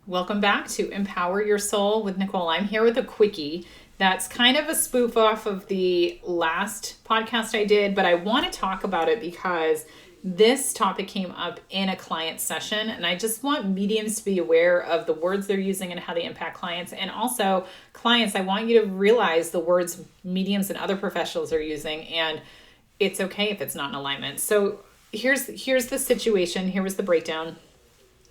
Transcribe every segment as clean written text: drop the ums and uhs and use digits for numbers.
Welcome back to Empower Your Soul with Nicole. I'm here with a quickie that's kind of a spoof off of the last podcast I did, but I want to talk about it because this topic came up in a client session, and I just want mediums to be aware of the words they're using and how they impact clients. And also, clients, I want you to realize the words mediums and other professionals are using, and it's okay if it's not in alignment. So here's the situation. Here was the breakdown.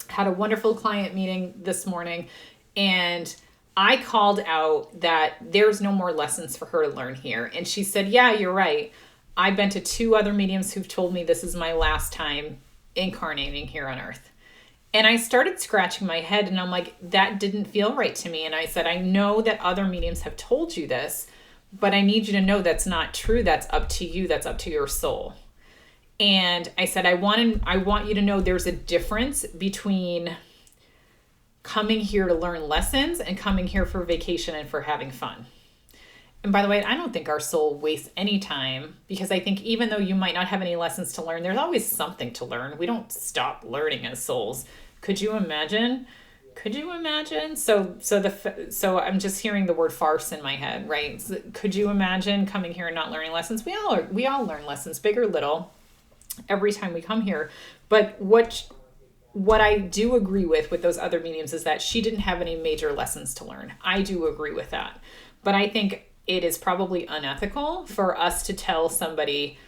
Had a wonderful client meeting this morning, and I called out that there's no more lessons for her to learn here. And she said, yeah, you're right. I've been to two other mediums who've told me this is my last time incarnating here on earth. And I started scratching my head, and I'm like, that didn't feel right to me. And I said, I know that other mediums have told you this, but I need you to know that's not true. That's up to you. That's up to your soul. And I said, I want you to know there's a difference between coming here to learn lessons and coming here for vacation and for having fun. And by the way, I don't think our soul wastes any time, because I think even though you might not have any lessons to learn, there's always something to learn. We don't stop learning as souls. Could you imagine? So I'm just hearing the word farce in my head, right? So could you imagine coming here and not learning lessons? We all learn lessons, big or little, every time we come here. But what I do agree with those other mediums is that she didn't have any major lessons to learn. I do agree with that. But I think it is probably unethical for us to tell somebody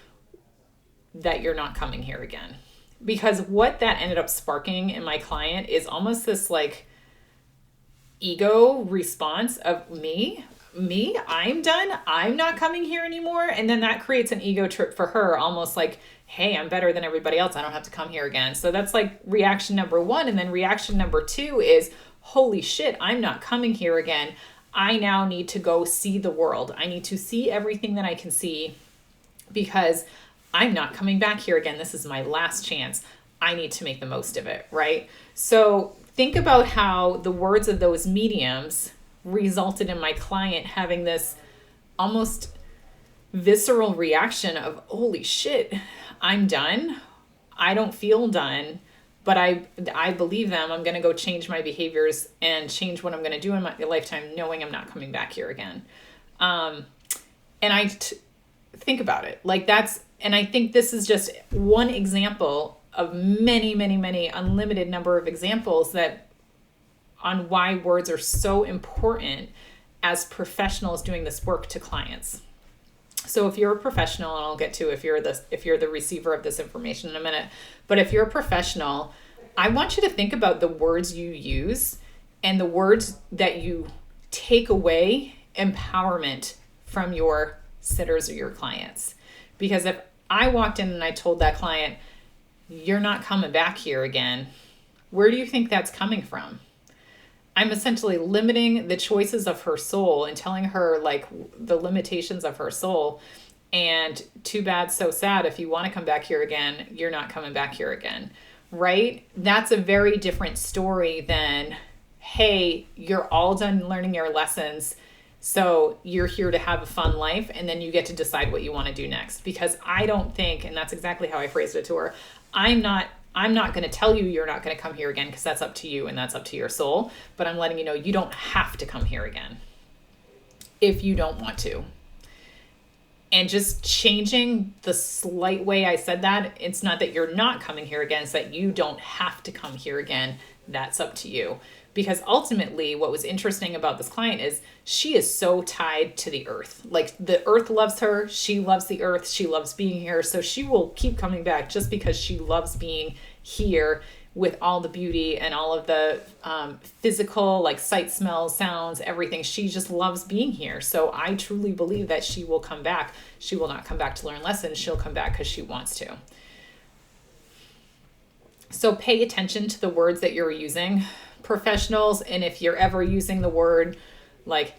that you're not coming here again. Because what that ended up sparking in my client is almost this like ego response of me, I'm done. I'm not coming here anymore. And then that creates an ego trip for her, almost like, hey, I'm better than everybody else. I don't have to come here again. So that's like reaction number one. And then reaction number two is, holy shit, I'm not coming here again. I now need to go see the world. I need to see everything that I can see, because I'm not coming back here again. This is my last chance. I need to make the most of it, right? So think about how the words of those mediums resulted in my client having this almost visceral reaction of, holy shit, I'm done. I don't feel done, but I believe them. I'm going to go change my behaviors and change what I'm going to do in my lifetime, knowing I'm not coming back here again. And think about it like that's, and I think this is just one example of many, many, many unlimited number of examples that on why words are so important as professionals doing this work to clients. So if you're a professional, and I'll get to if you're the receiver of this information in a minute, but if you're a professional, I want you to think about the words you use and the words that you take away empowerment from your sitters or your clients. Because if I walked in and I told that client, you're not coming back here again, where do you think that's coming from? I'm essentially limiting the choices of her soul and telling her like the limitations of her soul. And too bad, so sad. If you want to come back here again, you're not coming back here again, right? That's a very different story than, hey, you're all done learning your lessons, so you're here to have a fun life, and then you get to decide what you want to do next. Because I don't think, and that's exactly how I phrased it to her, I'm not going to tell you you're not going to come here again, because that's up to you and that's up to your soul. But I'm letting you know you don't have to come here again if you don't want to. And just changing the slight way I said that, it's not that you're not coming here again, it's that you don't have to come here again. That's up to you. Because ultimately, what was interesting about this client is she is so tied to the earth. Like the earth loves her. She loves the earth. She loves being here. So she will keep coming back just because she loves being here with all the beauty and all of the physical, like sight, smells, sounds, everything. She just loves being here. So I truly believe that she will come back. She will not come back to learn lessons. She'll come back because she wants to. So pay attention to the words that you're using, professionals. And if you're ever using the word like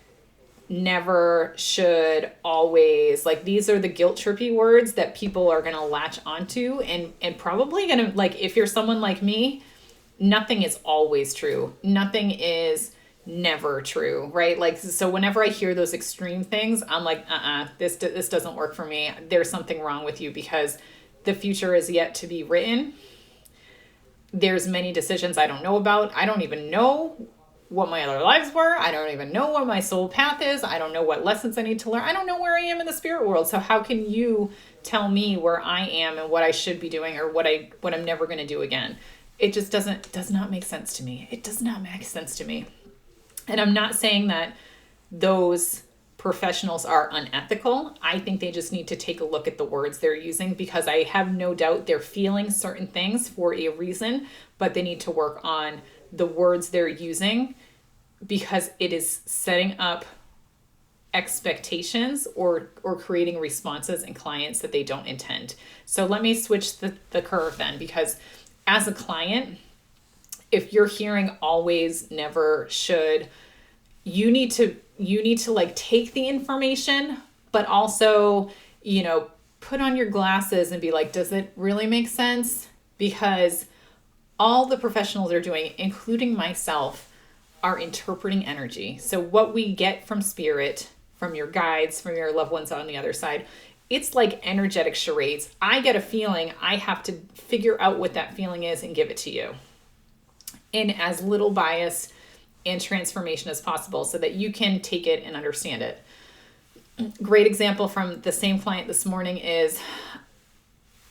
never, should, always, like these are the guilt trippy words that people are going to latch onto and probably going to, like, if you're someone like me, nothing is always true. Nothing is never true, right? Like, so whenever I hear those extreme things, I'm like, this doesn't work for me. There's something wrong with you, because the future is yet to be written. There's many decisions I don't know about. I don't even know what my other lives were. I don't even know what my soul path is. I don't know what lessons I need to learn. I don't know where I am in the spirit world. So how can you tell me where I am and what I should be doing or what I'm never going to do again? It just does not make sense to me. It does not make sense to me. And I'm not saying that those professionals are unethical. I think they just need to take a look at the words they're using, because I have no doubt they're feeling certain things for a reason, but they need to work on the words they're using, because it is setting up expectations or creating responses in clients that they don't intend. So let me switch the curve then, because as a client, if you're hearing always, never, should, you need to like take the information, but also, put on your glasses and be like, does it really make sense? Because all the professionals are doing, including myself, are interpreting energy. So what we get from spirit, from your guides, from your loved ones on the other side, it's like energetic charades. I get a feeling, I have to figure out what that feeling is and give it to you in as little bias and transformation as possible so that you can take it and understand it. Great example from the same client this morning is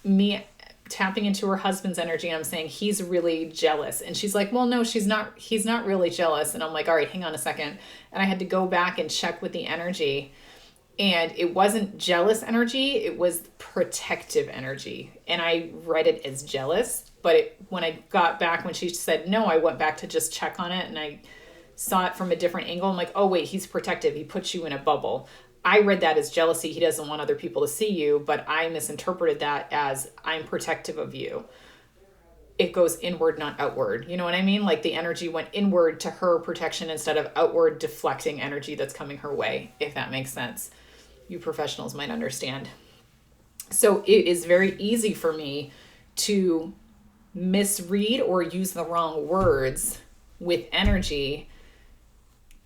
me tapping into her husband's energy, and I'm saying he's really jealous, and she's like, well, no, he's not really jealous. And I'm like, all right, hang on a second. And I had to go back and check with the energy, and it wasn't jealous energy, it was protective energy, and I read it as jealous. But when I got back, when she said no, I went back to just check on it, and I saw it from a different angle. I'm like, oh wait, he's protective, he puts you in a bubble. I read that as jealousy. He doesn't want other people to see you, but I misinterpreted that as I'm protective of you. It goes inward, not outward. You know what I mean? Like the energy went inward to her protection instead of outward deflecting energy that's coming her way, if that makes sense. You professionals might understand. So it is very easy for me to misread or use the wrong words with energy,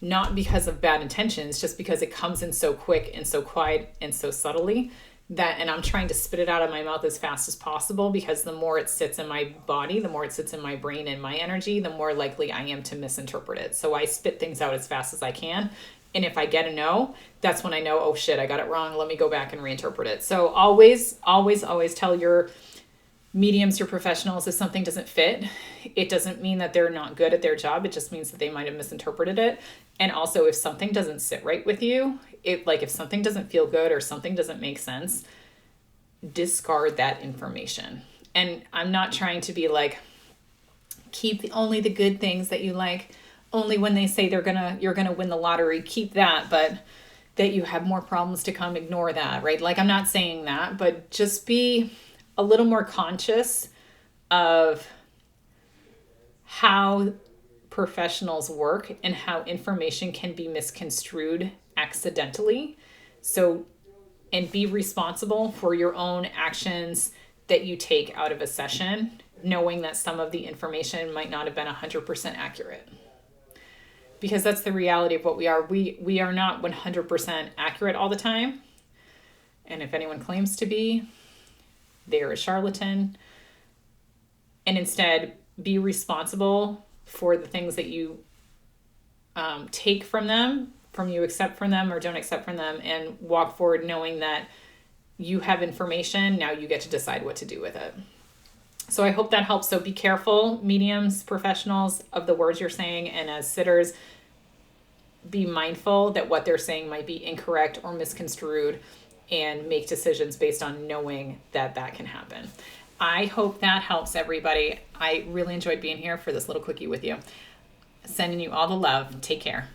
not because of bad intentions, just because it comes in so quick and so quiet and so subtly and I'm trying to spit it out of my mouth as fast as possible, because the more it sits in my body, the more it sits in my brain and my energy, the more likely I am to misinterpret it. So I spit things out as fast as I can. And if I get a no, that's when I know, oh shit, I got it wrong. Let me go back and reinterpret it. So always, always, always tell your mediums, your professionals, if something doesn't fit, it doesn't mean that they're not good at their job. It just means that they might have misinterpreted it. And also, if something doesn't sit right with you, if something doesn't feel good or something doesn't make sense, discard that information. And I'm not trying to be like, keep only the good things that you like. Only when they say you're gonna win the lottery, keep that, but that you have more problems to come, ignore that, right? Like, I'm not saying that, but just be a little more conscious of how professionals work and how information can be misconstrued accidentally. So, and be responsible for your own actions that you take out of a session, knowing that some of the information might not have been 100% accurate. Because that's the reality of what we are. We are not 100% accurate all the time. And if anyone claims to be, they're a charlatan. And instead, be responsible for the things that you take from you accept from them or don't accept from them, and walk forward knowing that you have information. Now you get to decide what to do with it. So I hope that helps. So be careful, mediums, professionals, of the words you're saying. And as sitters, be mindful that what they're saying might be incorrect or misconstrued, and make decisions based on knowing that that can happen. I hope that helps everybody. I really enjoyed being here for this little quickie with you. Sending you all the love. Take care.